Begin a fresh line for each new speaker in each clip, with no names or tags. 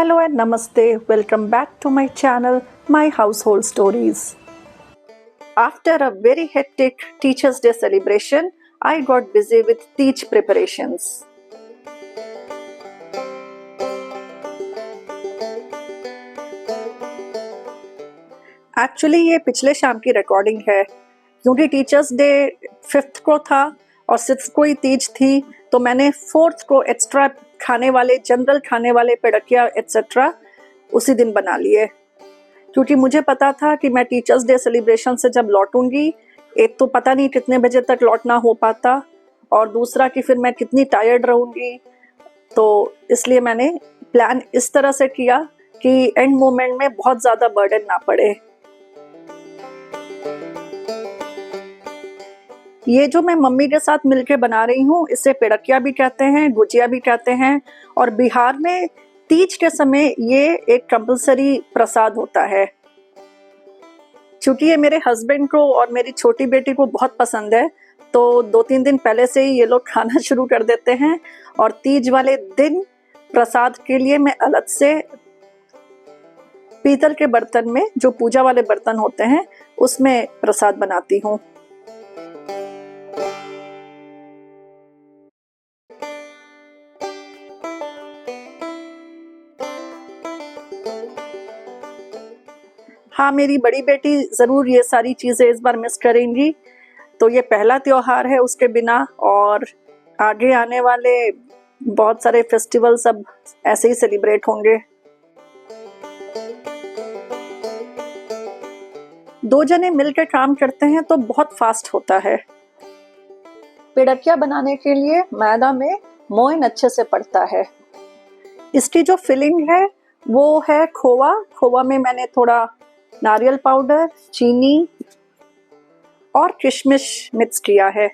Hello and Namaste. Welcome back to my channel, My Household Stories. After a very hectic Teachers' Day celebration, I got busy with teach preparations. Actually, ये पिछले शाम की recording है क्योंकि teachers day 5th को था और 6th को ही तीज थी, तो मैंने 4th को एक्स्ट्रा खाने वाले, जनरल खाने वाले पेड़किया एट्सेट्रा उसी दिन बना लिए, क्योंकि मुझे पता था कि मैं टीचर्स डे सेलिब्रेशन से जब लौटूंगी, एक तो पता नहीं कितने बजे तक लौटना हो पाता और दूसरा कि फिर मैं कितनी टायर्ड रहूंगी। तो इसलिए मैंने प्लान इस तरह से किया कि एंड मोमेंट में बहुत ज़्यादा बर्डन ना पड़े। ये जो मैं मम्मी के साथ मिलके बना रही हूँ, इसे पेड़किया भी कहते हैं, गुजिया भी कहते हैं, और बिहार में तीज के समय ये एक कंपलसरी प्रसाद होता है। क्योंकि ये मेरे हस्बैंड को और मेरी छोटी बेटी को बहुत पसंद है, तो 2-3 दिन पहले से ही ये लोग खाना शुरू कर देते हैं और तीज वाले दिन प्रसाद के लिए मैं अलग से पीतल के बर्तन में, जो पूजा वाले बर्तन होते हैं, उसमें प्रसाद बनाती हूँ। हाँ, मेरी बड़ी बेटी ज़रूर ये सारी चीज़ें इस बार मिस करेंगी। तो ये पहला त्योहार है उसके बिना, और आगे आने वाले बहुत सारे फेस्टिवल सब ऐसे ही सेलिब्रेट होंगे। 2 जने मिलकर काम करते हैं तो बहुत फास्ट होता है। पेड़किया बनाने के लिए मैदा में मोयन अच्छे से पड़ता है। इसकी जो फिलिंग है वो है खोवा। खोवा में मैंने थोड़ा नारियल पाउडर, चीनी और किशमिश मिक्स किया है।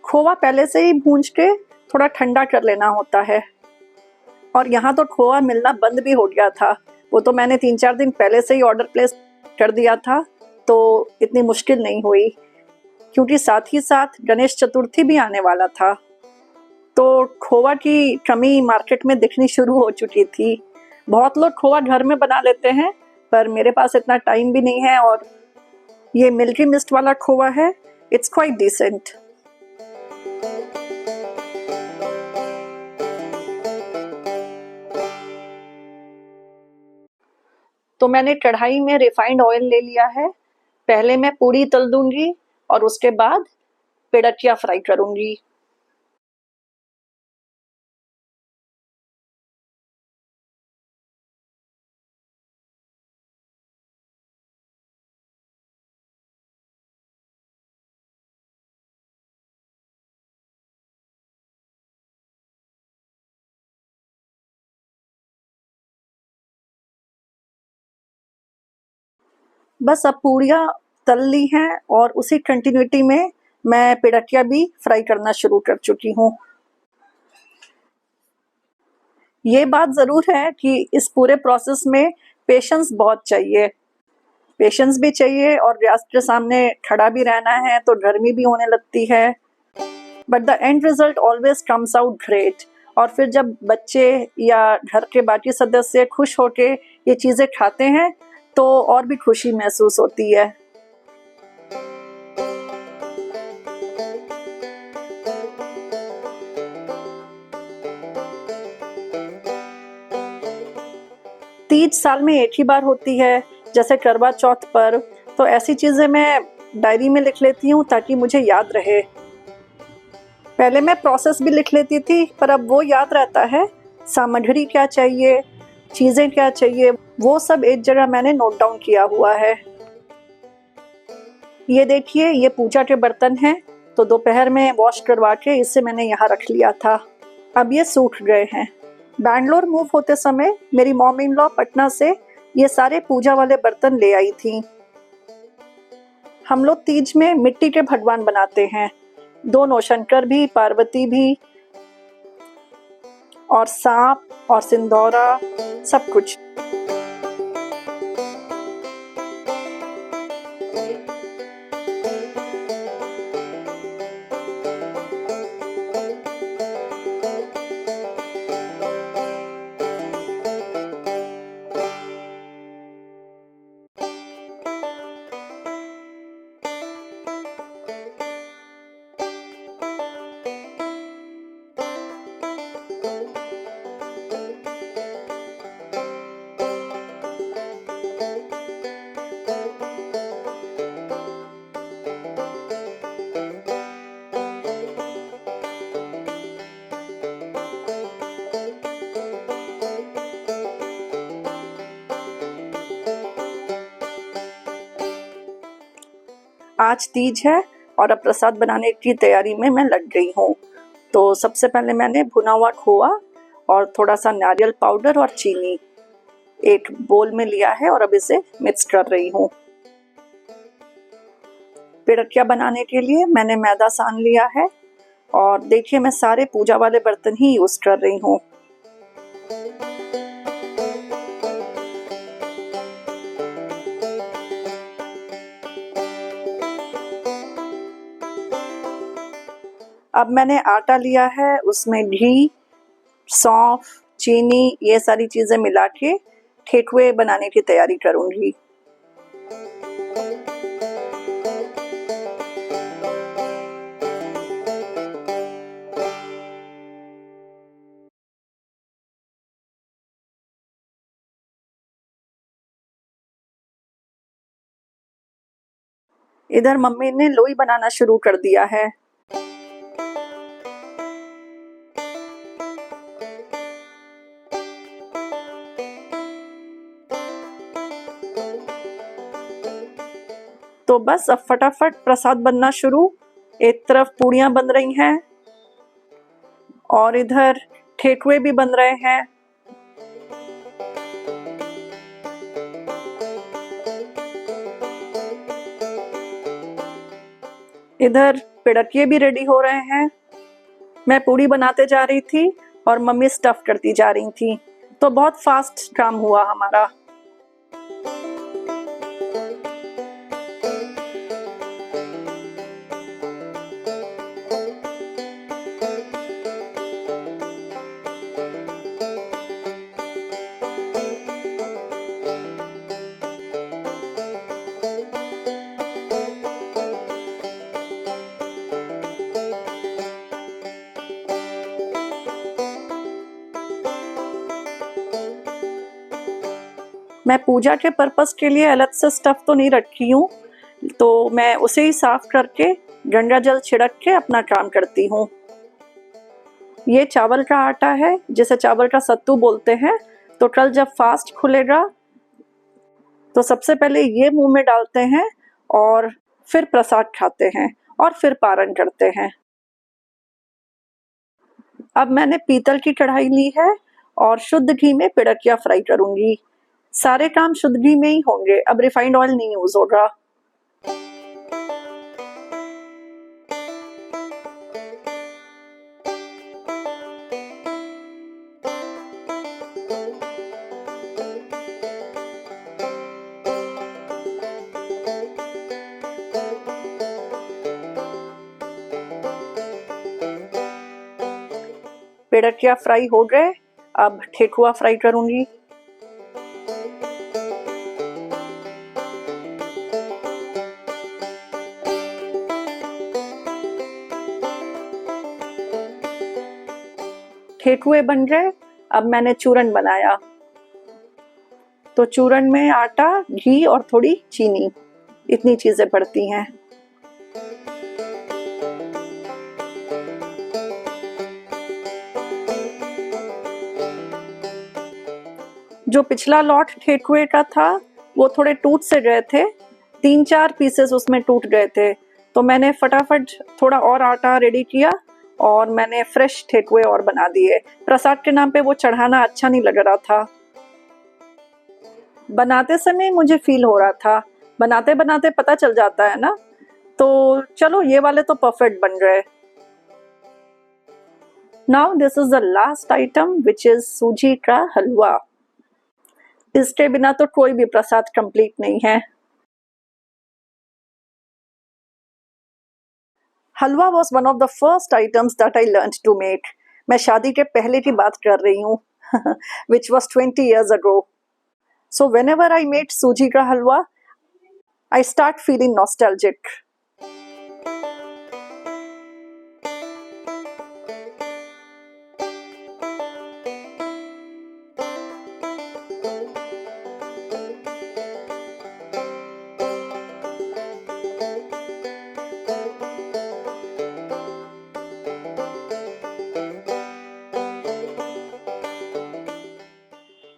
खोवा पहले से ही भूंज के थोड़ा ठंडा कर लेना होता है, और यहाँ तो खोवा मिलना बंद भी हो गया था। वो तो मैंने 3-4 दिन पहले से ही ऑर्डर प्लेस कर दिया था, तो इतनी मुश्किल नहीं हुई, क्योंकि साथ ही साथ गणेश चतुर्थी भी आने वाला था। तो खोवा की कमी मार्केट में दिखनी शुरू हो चुकी थी। बहुत लोग खोवा घर में बना लेते हैं, पर मेरे पास इतना टाइम भी नहीं है, और ये मिल्की मिस्ट वाला खोवा है, इट्स क्वाइट डिसेंट। तो मैंने कढ़ाई में रिफाइंड ऑयल ले लिया है। पहले मैं पूरी तल दूंगी और उसके बाद पेड़किया फ्राई करूंगी। बस अब पूरियाँ तल ली हैं और उसी कंटिन्यूटी में मैं पेड़किया भी फ्राई करना शुरू कर चुकी हूँ। ये बात ज़रूर है कि इस पूरे प्रोसेस में पेशेंस बहुत चाहिए। पेशेंस भी चाहिए और गैस के सामने खड़ा भी रहना है, तो गर्मी भी होने लगती है। But the end result always comes out great. और फिर जब बच्चे या घर के बाकी सदस्य खुश होके ये चीज़ें खाते हैं, तो और भी खुशी महसूस होती है। तीज साल में एक ही बार होती है, जैसे करवा चौथ पर, तो ऐसी चीज़ें मैं डायरी में लिख लेती हूँ ताकि मुझे याद रहे। पहले मैं प्रोसेस भी लिख लेती थी, पर अब वो याद रहता है। सामग्री क्या चाहिए, चीज़ें क्या चाहिए, वो सब एक जगह मैंने नोट डाउन किया हुआ है। ये देखिए, ये पूजा के बर्तन हैं, तो दोपहर में वॉश करवा के इसे मैंने यहाँ रख लिया था। अब ये सूख गए हैं। बैंगलोर मूव होते समय मेरी मॉम इन लॉ पटना से ये सारे पूजा वाले बर्तन ले आई थी। हम लोग तीज में मिट्टी के भगवान बनाते हैं, दोनों, शंकर भी पार्वती भी, और सांप और सिंदूरा, सब कुछ। आज तीज है और अब प्रसाद बनाने की तैयारी में मैं लग गई हूँ। तो सबसे पहले मैंने भुना हुआ खोआ और थोड़ा सा नारियल पाउडर और चीनी एक बोल में लिया है और अब इसे मिक्स कर रही हूँ। पिड़किया बनाने के लिए मैंने मैदा सान लिया है और देखिए मैं सारे पूजा वाले बर्तन ही यूज कर रही हूँ। अब मैंने आटा लिया है, उसमें घी, सौंफ, चीनी ये सारी चीज़ें मिला के ठेकुए बनाने की तैयारी करूँगी। इधर मम्मी ने लोई बनाना शुरू कर दिया है। तो बस अब फटाफट प्रसाद बनना शुरू। एक तरफ पूड़ियाँ बन रही हैं और इधर ठेकुए भी बन रहे हैं। इधर पिड़किए भी रेडी हो रहे हैं। मैं पूड़ी बनाते जा रही थी और मम्मी स्टफ करती जा रही थी, तो बहुत फास्ट काम हुआ हमारा। मैं पूजा के पर्पस के लिए अलग से स्टफ तो नहीं रखी हूँ, तो मैं उसे ही साफ करके गंगा जल छिड़क के अपना काम करती हूँ। ये चावल का आटा है जिसे चावल का सत्तू बोलते हैं। तो कल जब फास्ट खुलेगा तो सबसे पहले ये मुंह में डालते हैं और फिर प्रसाद खाते हैं और फिर पारण करते हैं। अब मैंने पीतल की कढ़ाई ली है और शुद्ध घी में पिड़किया फ्राई करूंगी। सारे काम शुद्ध घी में ही होंगे, अब रिफाइंड ऑयल नहीं यूज होगा। पिड़किया फ्राई हो गए, अब ठेकुआ फ्राई करूंगी। ठेकुए बन गए। अब मैंने चूरन बनाया। तो चूरन में आटा, घी और थोड़ी चीनी, इतनी चीजें पड़ती हैं। जो पिछला लॉट ठेकुए का था वो थोड़े टूट से गए थे, 3-4 पीसेस उसमें टूट गए थे। तो मैंने फटाफट थोड़ा और आटा रेडी किया और मैंने फ्रेश ठेकुए और बना दिए। प्रसाद के नाम पे वो चढ़ाना अच्छा नहीं लग रहा था। बनाते समय मुझे फील हो रहा था, बनाते बनाते पता चल जाता है ना। तो चलो ये वाले तो परफेक्ट बन गए। Now this is the last item which is सूजी का हलवा। इसके बिना तो कोई भी प्रसाद कंप्लीट नहीं है। Halwa was one of the first items that I learn to make. मैं शादी के पहले की बात कर रही हूँ which was 20 years ago. So whenever I made सूजी का हलवा, I start feeling nostalgic.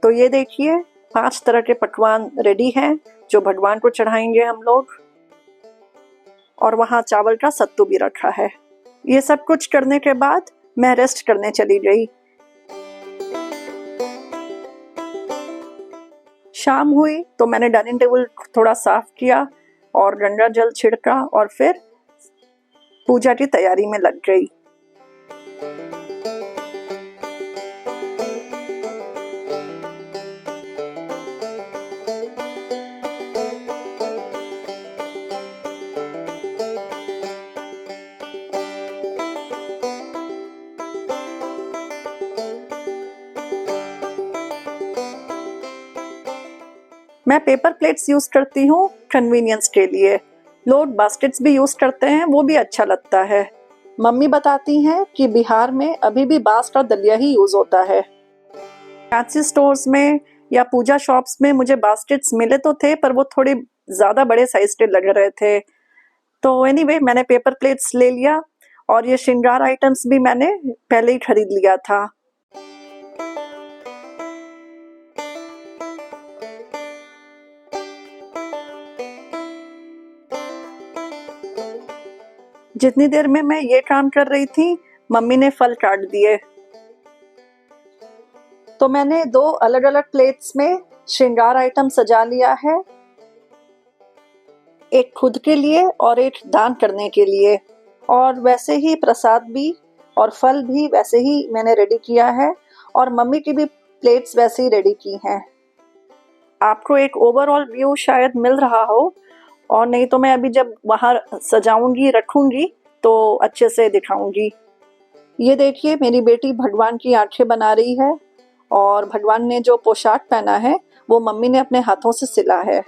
तो ये देखिए 5 तरह के पकवान रेडी हैं जो भगवान को चढ़ाएंगे हम लोग। और वहाँ चावल का सत्तू भी रखा है। ये सब कुछ करने के बाद मैं रेस्ट करने चली गई। शाम हुई तो मैंने डाइनिंग टेबल थोड़ा साफ किया और गंगा जल छिड़का और फिर पूजा की तैयारी में लग गई। मैं पेपर प्लेट्स यूज करती हूँ कन्वीनियंस के लिए। लोग बास्केट्स भी यूज करते हैं, वो भी अच्छा लगता है। मम्मी बताती हैं कि बिहार में अभी भी बांस का दलिया ही यूज होता है। फैंसी स्टोर्स में या पूजा शॉप्स में मुझे बास्केट्स मिले तो थे, पर वो थोड़े ज़्यादा बड़े साइज के लग रहे थे। तो एनीवे मैंने पेपर प्लेट्स ले लिया और ये श्रृंगार आइटम्स भी मैंने पहले ही खरीद लिया था। जितनी देर में मैं ये काम कर रही थी, मम्मी ने फल काट दिए। तो मैंने 2 अलग अलग प्लेट्स में श्रृंगार आइटम सजा लिया है, एक खुद के लिए और एक दान करने के लिए। और वैसे ही प्रसाद भी और फल भी वैसे ही मैंने रेडी किया है और मम्मी की भी प्लेट्स वैसे ही रेडी की हैं। आपको एक ओवरऑल व्यू शायद मिल रहा हो, और नहीं तो मैं अभी जब वहाँ सजाऊंगी रखूंगी तो अच्छे से दिखाऊंगी। ये देखिए मेरी बेटी भगवान की आंखें बना रही है और भगवान ने जो पोशाक पहना है वो मम्मी ने अपने हाथों से सिला है।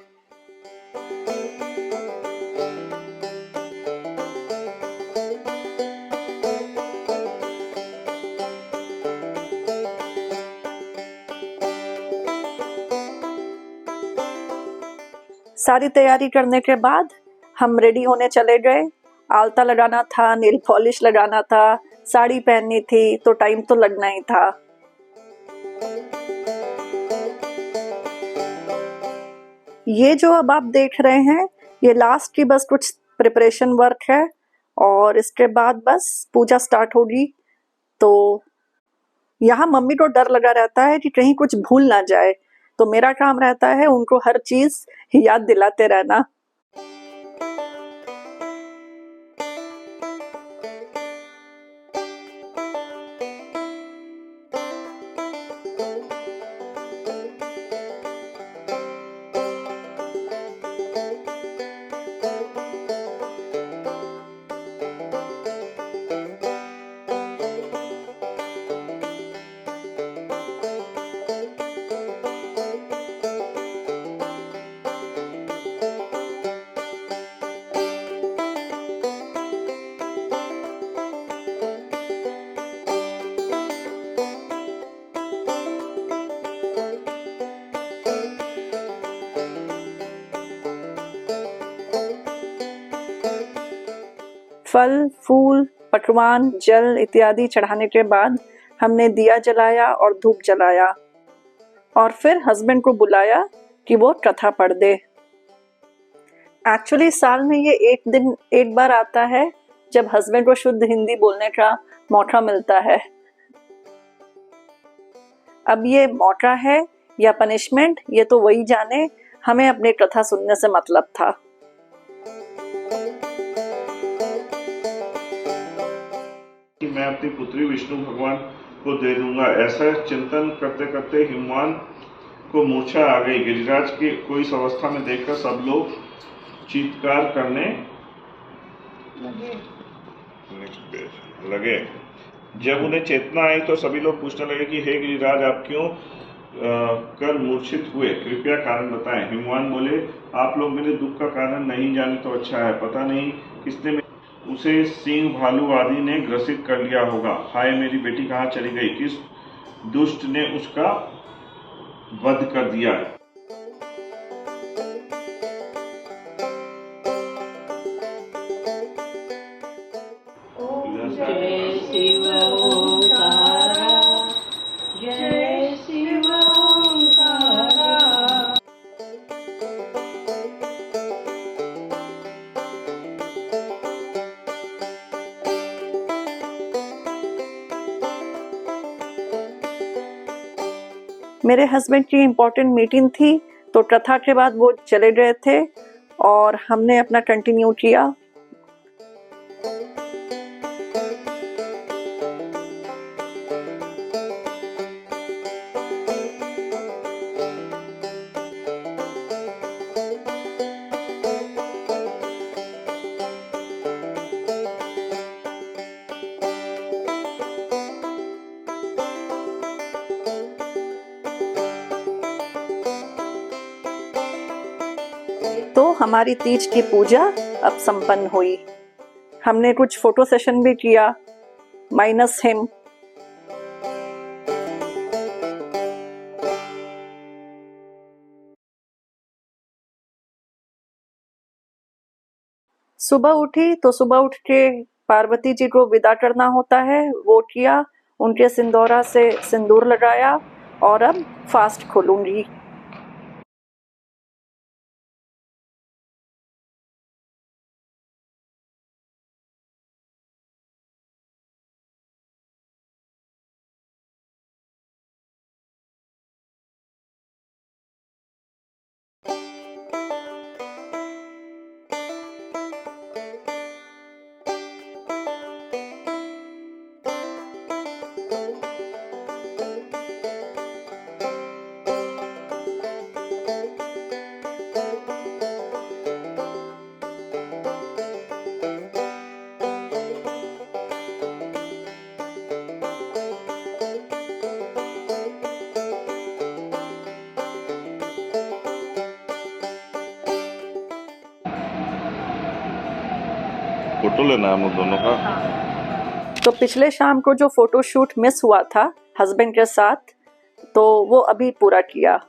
सारी तैयारी करने के बाद हम रेडी होने चले गए। आलता लगाना था, नेल पॉलिश लगाना था, साड़ी पहननी थी, तो टाइम तो लगना ही था। ये जो अब आप देख रहे हैं ये लास्ट की बस कुछ प्रिपरेशन वर्क है और इसके बाद बस पूजा स्टार्ट होगी। तो यहाँ मम्मी को डर लगा रहता है कि कहीं कुछ भूल ना जाए, तो मेरा काम रहता है उनको हर चीज याद दिलाते रहना। फल, फूल, पकवान, जल इत्यादि चढ़ाने के बाद हमने दिया जलाया और धूप जलाया और फिर हस्बैंड को बुलाया कि वो कथा पढ़ दे। एक्चुअली साल में ये एक बार आता है जब हस्बैंड को शुद्ध हिंदी बोलने का मौका मिलता है। अब ये मौका है या पनिशमेंट, ये तो वही जाने। हमें अपनी कथा सुनने से मतलब था।
कि मैं अपनी पुत्री विष्णु भगवान को दे दूंगा। ऐसा चिंतन करते करते हिमवान को मूर्छा आ गई। गिरिराज की कोई इस अवस्था में देखकर सब लोग चीत्कार करने लगे। जब उन्हें चेतना आई तो सभी लोग पूछने लगे कि हे गिरिराज, आप क्यों कर मूर्छित हुए, कृपया कारण बताएं। हिमवान बोले, आप लोग मेरे दुख का कारण नहीं जाने तो अच्छा है। पता नहीं किसने उसे सिंह, भालू आदि ने ग्रसित कर लिया होगा। हाय, मेरी बेटी कहाँ चली गई? किस दुष्ट ने उसका वध कर दिया?
जय शिव ओंकारा, जय शिव ओंकारा।
मेरे हस्बैंड की इम्पोर्टेंट मीटिंग थी, तो कथा के बाद वो चले गए थे और हमने अपना कंटिन्यू किया। तो हमारी तीज की पूजा अब संपन्न हुई। हमने कुछ फोटो सेशन भी किया, माइनस हिम। सुबह उठी तो सुबह उठ के पार्वती जी को विदा करना होता है, वो किया, उनके सिंदूरा से सिंदूर लगाया और अब फास्ट खोलूंगी।
फोटो लेना है हम लोग दोनों का।
तो पिछले शाम को जो फोटो शूट मिस हुआ था हस्बैंड के साथ, तो वो अभी पूरा किया।